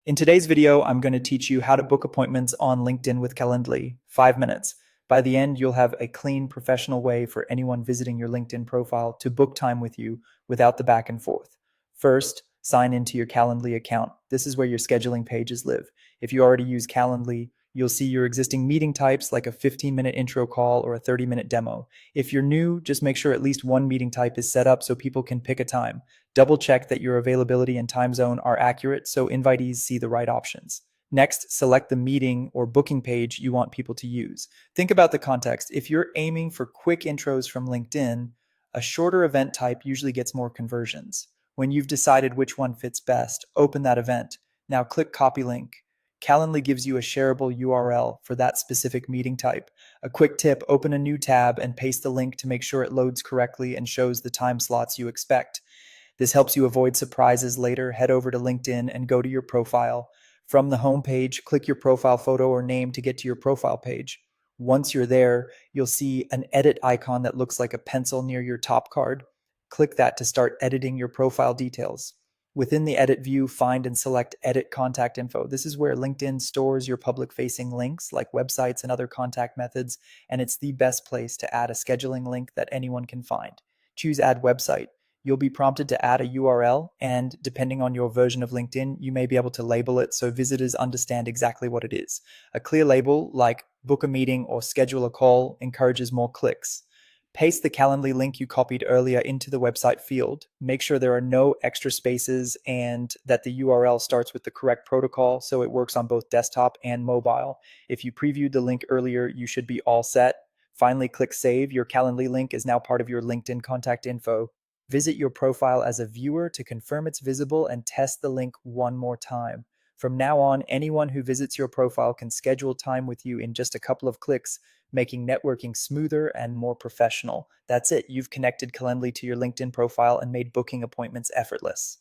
In today's video, I'm going to teach you how to book appointments on LinkedIn with Calendly, 5 minutes. By the end, you'll have a clean, professional way for anyone visiting your LinkedIn profile to book time with you without the back and forth. First, sign into your Calendly account. This is where your scheduling pages live. If you already use Calendly, you'll see your existing meeting types like a 15-minute intro call or a 30-minute demo. If you're new, just make sure at least one meeting type is set up so people can pick a time. Double check that your availability and time zone are accurate so invitees see the right options. Next, select the meeting or booking page you want people to use. Think about the context. If you're aiming for quick intros from LinkedIn, a shorter event type usually gets more conversions. When you've decided which one fits best, open that event. Now click copy link. Calendly gives you a shareable URL for that specific meeting type. A quick tip, open a new tab and paste the link to make sure it loads correctly and shows the time slots you expect. This helps you avoid surprises later. Head over to LinkedIn and go to your profile. From the home page, click your profile photo or name to get to your profile page. Once you're there, you'll see an edit icon that looks like a pencil near your top card. Click that to start editing your profile details. Within the edit view, find and select Edit Contact Info. This is where LinkedIn stores your public facing links like websites and other contact methods, and it's the best place to add a scheduling link that anyone can find. Choose Add Website. You'll be prompted to add a URL, and depending on your version of LinkedIn, you may be able to label it so visitors understand exactly what it is. A clear label like book a meeting or schedule a call encourages more clicks. Paste the Calendly link you copied earlier into the website field. Make sure there are no extra spaces and that the URL starts with the correct protocol so it works on both desktop and mobile. If you previewed the link earlier, you should be all set. Finally, click Save. Your Calendly link is now part of your LinkedIn contact info. Visit your profile as a viewer to confirm it's visible and test the link one more time. From now on, anyone who visits your profile can schedule time with you in just a couple of clicks, making networking smoother and more professional. That's it. You've connected Calendly to your LinkedIn profile and made booking appointments effortless.